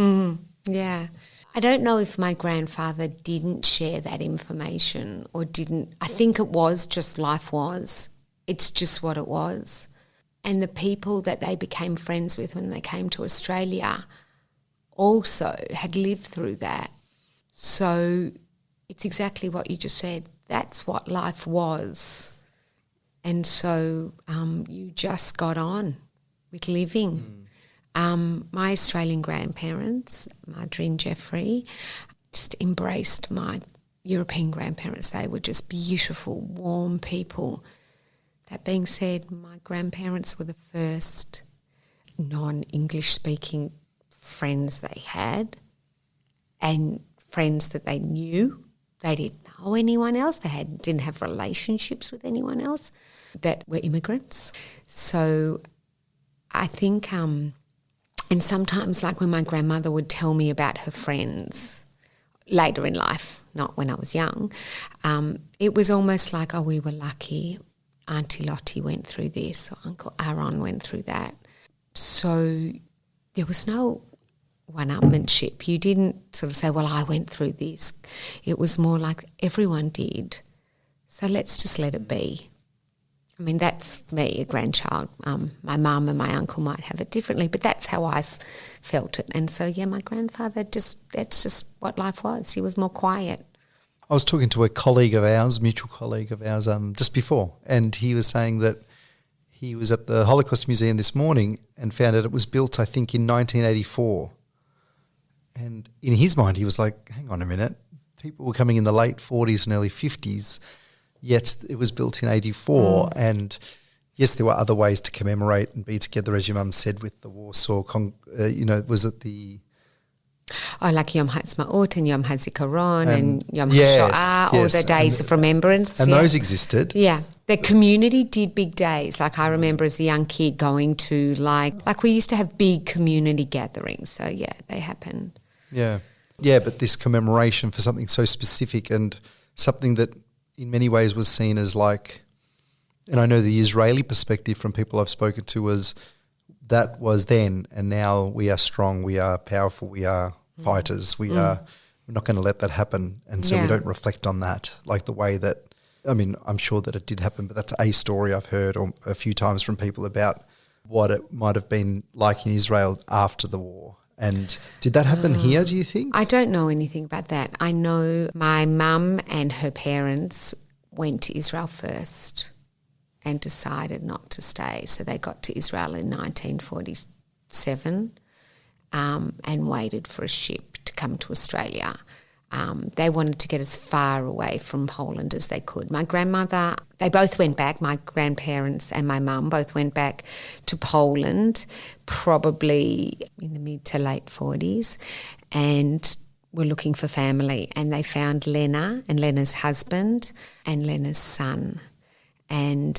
Yeah. I don't know if my grandfather didn't share that information or didn't. I think it was just life was. It's just what it was. And the people that they became friends with when they came to Australia also had lived through that. So it's exactly what you just said. That's what life was. And so you just got on with living. My Australian grandparents, Marjorie and Jeffrey, just embraced my European grandparents. They were just beautiful, warm people. That being said, my grandparents were the first non-English speaking friends they had and friends that they knew. They didn't know anyone else. They didn't have relationships with anyone else that were immigrants. So I think... and sometimes, like when my grandmother would tell me about her friends later in life, not when I was young, it was almost like, oh, we were lucky. Auntie Lottie went through this, or Uncle Aaron went through that. So there was no one-upmanship. You didn't sort of say, well, I went through this. It was more like everyone did. So let's just let it be. I mean, that's me, a grandchild. My mum and my uncle might have it differently, but that's how I felt it. And so, my grandfather that's just what life was. He was more quiet. I was talking to a colleague of ours, mutual colleague of ours, just before, and he was saying that he was at the Holocaust Museum this morning and found out it was built, I think, in 1984. And in his mind, he was like, hang on a minute, people were coming in the late 40s and early 50s, yet it was built in 84. And yes, there were other ways to commemorate and be together, as your mum said, with the Warsaw, was it the... Oh, like Yom Ha'atzmaut and Yom HaZikaron and Yom HaShoah, all the days of remembrance. And those existed. Yeah. The community did big days. Like I remember as a young kid going to like we used to have big community gatherings. So, they happened. Yeah. Yeah, but this commemoration for something so specific and something that in many ways was seen as like, and I know the Israeli perspective from people I've spoken to was that was then, and now we are strong, we are powerful, we are fighters, we're not going to let that happen. And so we don't reflect on that like the way that, I mean, I'm sure that it did happen, but that's a story I've heard a few times from people about what it might have been like in Israel after the war. And did that happen here, do you think? I don't know anything about that. I know my mum and her parents went to Israel first and decided not to stay. So they got to Israel in 1947 and waited for a ship to come to Australia. They wanted to get as far away from Poland as they could. My grandmother, they both went back, my grandparents and my mum both went back to Poland probably in the mid to late 40s and were looking for family. And they found Lena and Lena's husband and Lena's son. And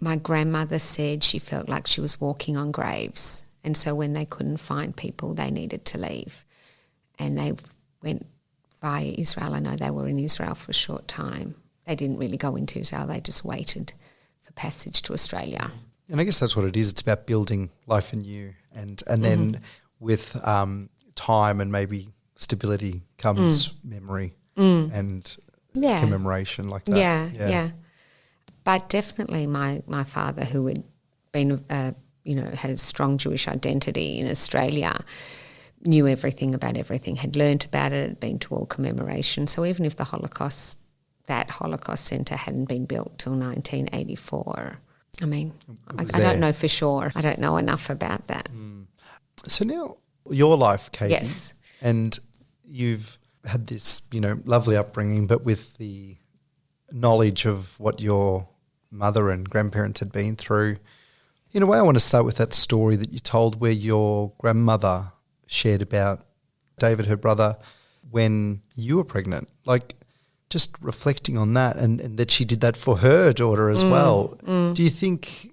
my grandmother said she felt like she was walking on graves. And so when they couldn't find people, they needed to leave. And they went via Israel. I know they were in Israel for a short time. They didn't really go into Israel. They just waited for passage to Australia. And I guess that's what it is. It's about building life anew. And then with time and maybe stability comes memory and commemoration like that. Yeah. But definitely my father, who had been, has strong Jewish identity in Australia, knew everything about everything, had learnt about it, had been to all commemoration. So even if that Holocaust Centre hadn't been built till 1984, I mean, I don't know for sure. I don't know enough about that. So now your life, Caity. Yes. And you've had this, lovely upbringing, but with the knowledge of what your mother and grandparents had been through. In a way, I want to start with that story that you told where your grandmother shared about David, her brother, when you were pregnant. Like, just reflecting on that and that she did that for her daughter as well. What do you think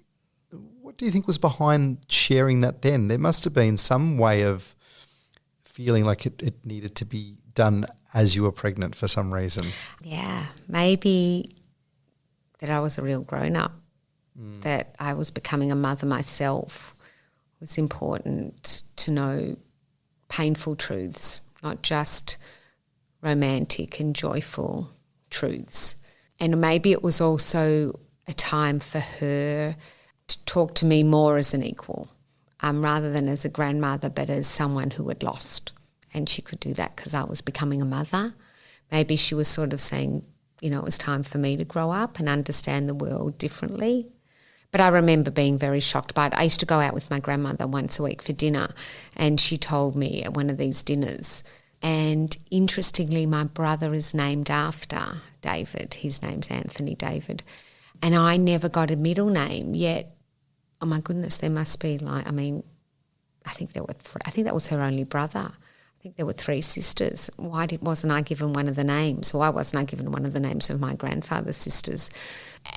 was behind sharing that then? There must have been some way of feeling like it needed to be done as you were pregnant for some reason. Yeah, maybe that I was a real grown-up, that I was becoming a mother myself was important to know painful truths, not just romantic and joyful truths. And maybe it was also a time for her to talk to me more as an equal, rather than as a grandmother, but as someone who had lost. And she could do that because I was becoming a mother. Maybe she was sort of saying, it was time for me to grow up and understand the world differently. But I remember being very shocked by it. I used to go out with my grandmother once a week for dinner, and she told me at one of these dinners, and interestingly, my brother is named after David. His name's Anthony David. And I never got a middle name, yet, oh my goodness, there must be I think there were three. I think that was her only brother. I think there were three sisters. Why wasn't I given one of the names? Why wasn't I given one of the names of my grandfather's sisters?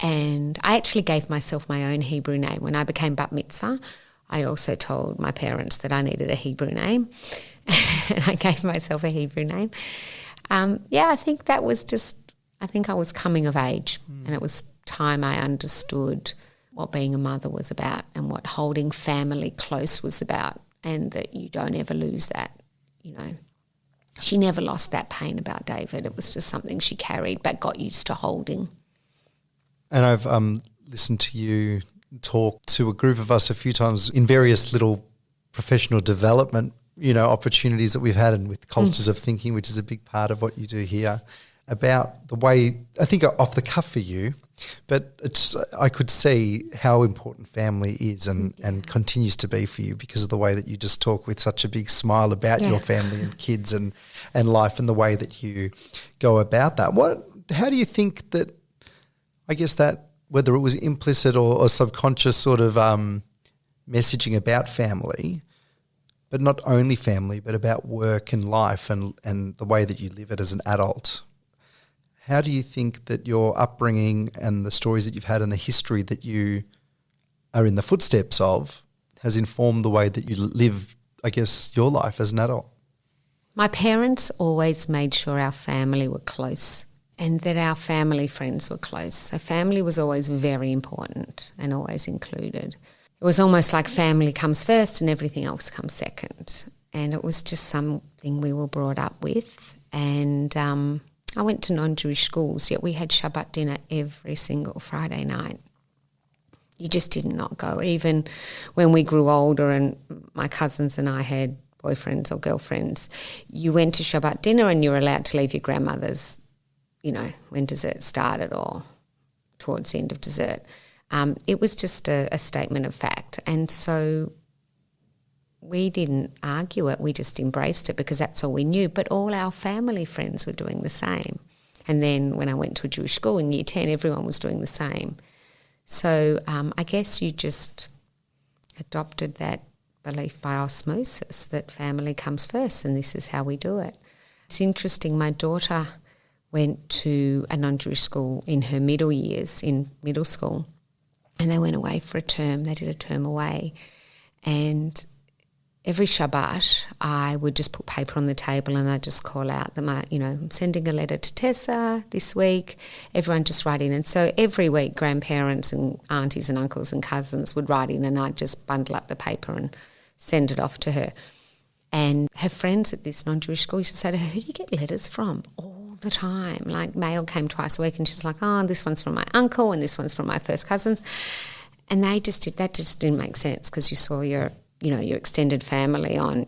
And I actually gave myself my own Hebrew name. When I became bat mitzvah, I also told my parents that I needed a Hebrew name. And I gave myself a Hebrew name. I think that was I think I was coming of age, and it was time I understood what being a mother was about and what holding family close was about, and that you don't ever lose that. She never lost that pain about David. It was just something she carried but got used to holding. And I've listened to you talk to a group of us a few times in various little professional development, opportunities that we've had, and with cultures of thinking, which is a big part of what you do here, about the way, I think off the cuff for you, but I could see how important family is and continues to be for you because of the way that you just talk with such a big smile about your family and kids and life, and the way that you go about that. How do you think that, I guess that, whether it was implicit or subconscious sort of messaging about family, but not only family, but about work and life and the way that you live it as an adult, how do you think that your upbringing and the stories that you've had and the history that you are in the footsteps of has informed the way that you live, I guess, your life as an adult? My parents always made sure our family were close and that our family friends were close. So family was always very important and always included. It was almost like family comes first and everything else comes second. And it was just something we were brought up with. And I went to non-Jewish schools, yet we had Shabbat dinner every single Friday night. You just did not go. Even when we grew older and my cousins and I had boyfriends or girlfriends, you went to Shabbat dinner and you were allowed to leave your grandmother's, when dessert started or towards the end of dessert. It was just a statement of fact. And so we didn't argue it, we just embraced it because that's all we knew. But all our family friends were doing the same. And then when I went to a Jewish school in Year 10, everyone was doing the same. So I guess you just adopted that belief by osmosis that family comes first and this is how we do it. It's interesting, my daughter went to a non-Jewish school in her middle years, in middle school, and they went away for a term. They did a term away. And every Shabbat, I would just put paper on the table and I'd just call out that I'm sending a letter to Tessa this week. Everyone just write in. And so every week, grandparents and aunties and uncles and cousins would write in and I'd just bundle up the paper and send it off to her. And her friends at this non-Jewish school used to say to her, who do you get letters from? All the time. Like mail came twice a week and she's like, this one's from my uncle and this one's from my first cousins. And that just didn't make sense because you saw your extended family on,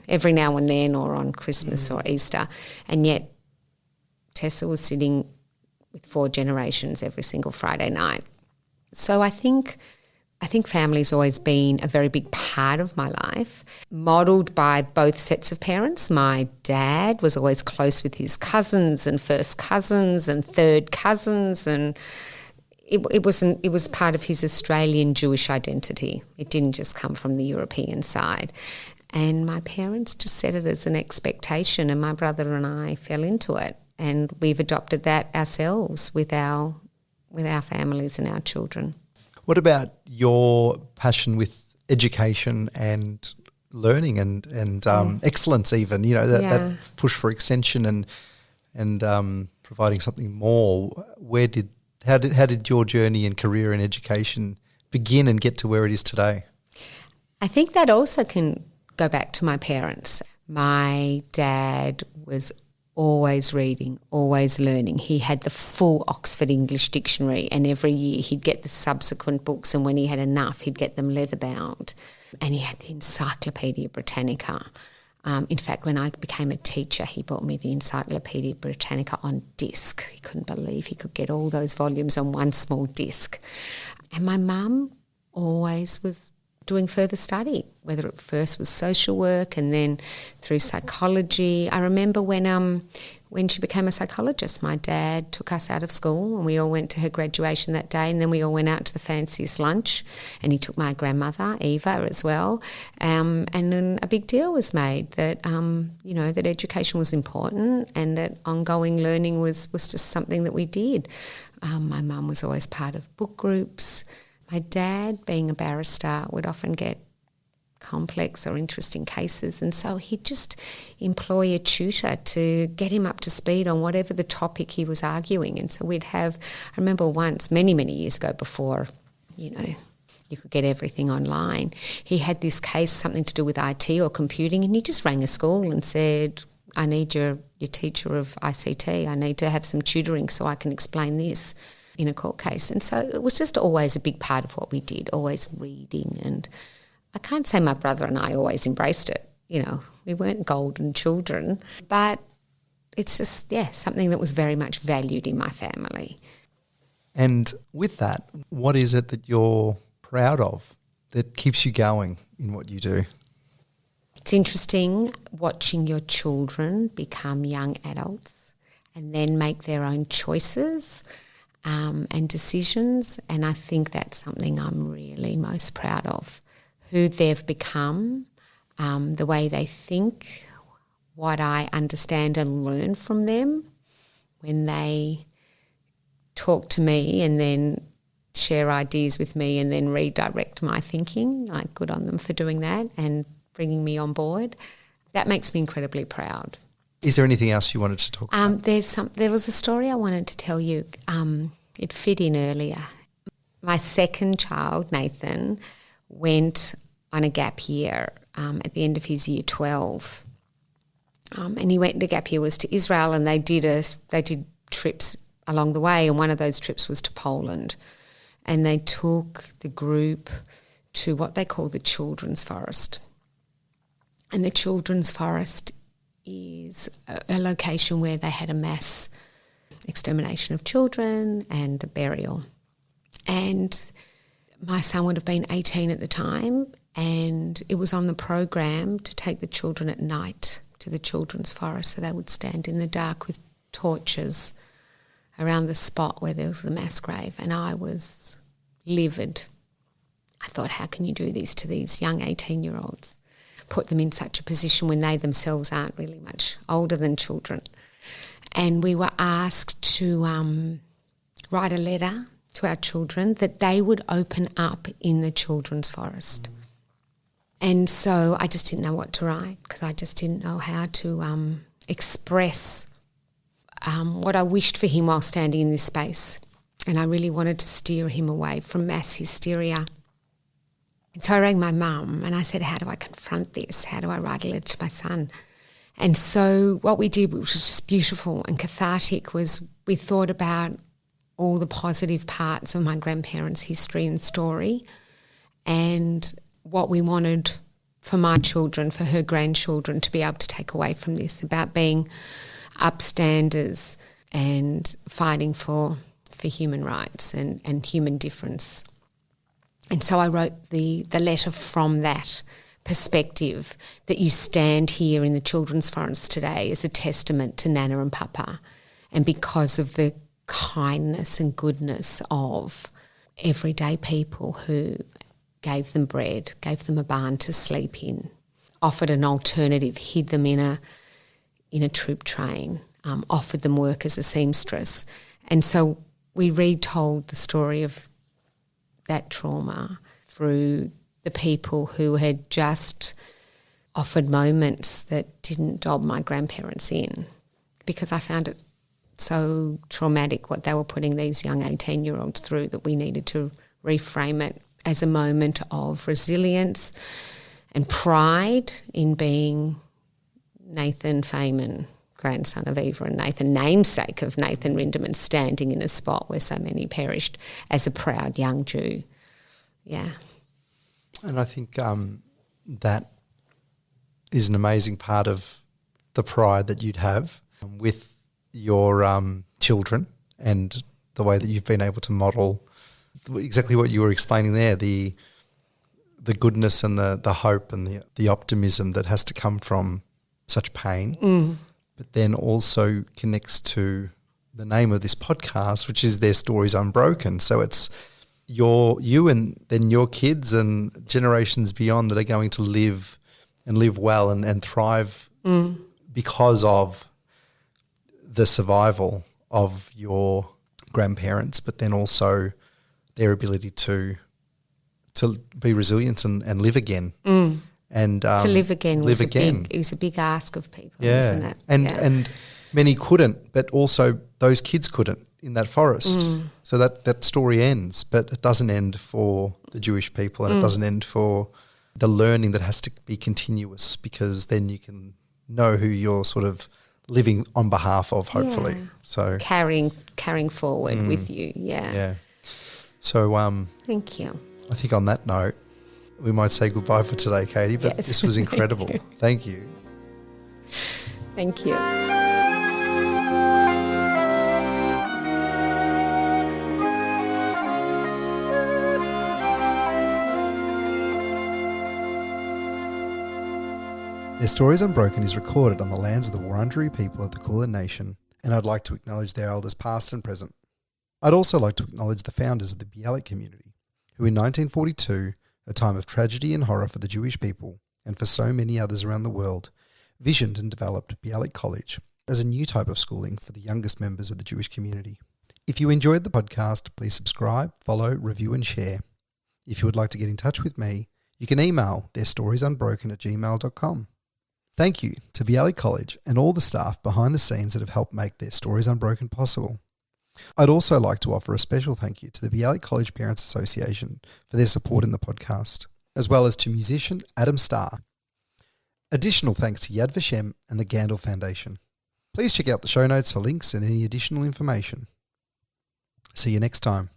every now and then or on Christmas or Easter. And yet Tessa was sitting with 4 generations every single Friday night. So I think family's always been a very big part of my life, modelled by both sets of parents. My dad was always close with his cousins and first cousins and third cousins, and it was part of his Australian Jewish identity. It didn't just come from the European side. And my parents just set it as an expectation, and my brother and I fell into it. And we've adopted that ourselves with our families and our children. What about your passion with education and learning and excellence even, that push for extension and providing something more? How did your journey and career in education begin and get to where it is today? I think that also can go back to my parents. My dad was always reading, always learning. He had the full Oxford English Dictionary, and every year he'd get the subsequent books, and when he had enough, he'd get them leather-bound. And he had the Encyclopedia Britannica. In fact, when I became a teacher, he bought me the Encyclopedia Britannica on disc. He couldn't believe he could get all those volumes on one small disc. And my mum always was doing further study, whether it first was social work and then through psychology. I remember when she became a psychologist, my dad took us out of school and we all went to her graduation that day, and then we all went out to the fanciest lunch, and he took my grandmother, Eva, as well. And then a big deal was made that, that education was important and that ongoing learning was just something that we did. My mum was always part of book groups. My dad, being a barrister, would often get complex or interesting cases, and so he'd just employ a tutor to get him up to speed on whatever the topic he was arguing. And so we'd have, I remember once, many, many years ago, before, you could get everything online, he had this case, something to do with IT or computing, and he just rang a school and said, I need your teacher of ICT, I need to have some tutoring so I can explain this. in a court case. And so it was just always a big part of what we did, always reading. And I can't say my brother and I always embraced it. You know, we weren't golden children, but it's just, something that was very much valued in my family. And with that, what is it that you're proud of that keeps you going in what you do? It's interesting watching your children become young adults and then make their own choices and decisions, and I think that's something I'm really most proud of, who they've become, the way they think, what I understand and learn from them when they talk to me and then share ideas with me and then redirect my thinking. Like, good on them for doing that and bringing me on board. That makes me incredibly proud. Is there anything else you wanted to talk about? There was a story I wanted to tell you. It fit in earlier. My second child, Nathan, went on a gap year at the end of his year 12. And the gap year was to Israel, and they did trips along the way, and one of those trips was to Poland. And they took the group to what they call the Children's Forest. And the Children's Forest is a location where they had a mass extermination of children and a burial. And my son would have been 18 at the time, and it was on the program to take the children at night to the Children's Forest, so they would stand in the dark with torches around the spot where there was the mass grave, and I was livid. I thought, how can you do this to these young 18-year-olds? Put them in such a position when they themselves aren't really much older than children. And we were asked to write a letter to our children that they would open up in the Children's Forest. And so I just didn't know what to write, because I just didn't know how to express what I wished for him while standing in this space. And I really wanted to steer him away from mass hysteria. And so I rang my mum and I said, how do I confront this? How do I write a letter to my son? And so what we did, which was just beautiful and cathartic, was we thought about all the positive parts of my grandparents' history and story, and what we wanted for my children, for her grandchildren, to be able to take away from this, about being upstanders and fighting for human rights and human difference. And so I wrote the letter from that perspective, that you stand here in the Children's Forest today as a testament to Nana and Papa, and because of the kindness and goodness of everyday people who gave them bread, gave them a barn to sleep in, offered an alternative, hid them in a troop train, offered them work as a seamstress. And so we retold the story of that trauma through the people who had just offered moments that didn't dob my grandparents in, because I found it so traumatic what they were putting these young 18-year-olds through, that we needed to reframe it as a moment of resilience and pride in being Nathan Faiman, grandson of Eva and Nathan, namesake of Nathan Rinderman, standing in a spot where so many perished as a proud young Jew. Yeah. And I think that is an amazing part of the pride that you'd have with your children, and the way that you've been able to model exactly what you were explaining there, the goodness and the hope and the optimism that has to come from such pain, but then also connects to the name of this podcast, which is Their Stories Unbroken. So it's you and then your kids and generations beyond that are going to live well and thrive because of the survival of your grandparents, but then also their ability to be resilient and live again. And to live again was a big ask of people, isn't it? And many couldn't, but also those kids couldn't in that forest. So that story ends, but it doesn't end for the Jewish people, and it doesn't end for the learning that has to be continuous, because then you can know who your sort of living on behalf of, hopefully. Yeah. So Carrying forward with you, yeah. So Thank you. I think on that note, we might say goodbye for today, Caity, but Yes. this was incredible. Thank you. Thank you. Their Stories Unbroken is recorded on the lands of the Wurundjeri people of the Kulin Nation, and I'd like to acknowledge their elders past and present. I'd also like to acknowledge the founders of the Bialik community, who in 1942, a time of tragedy and horror for the Jewish people, and for so many others around the world, visioned and developed Bialik College as a new type of schooling for the youngest members of the Jewish community. If you enjoyed the podcast, please subscribe, follow, review and share. If you would like to get in touch with me, you can email theirstoriesunbroken@gmail.com. Thank you to Bialik College and all the staff behind the scenes that have helped make Their Stories Unbroken possible. I'd also like to offer a special thank you to the Bialik College Parents Association for their support in the podcast, as well as to musician Adam Starr. Additional thanks to Yad Vashem and the Gandalf Foundation. Please check out the show notes for links and any additional information. See you next time.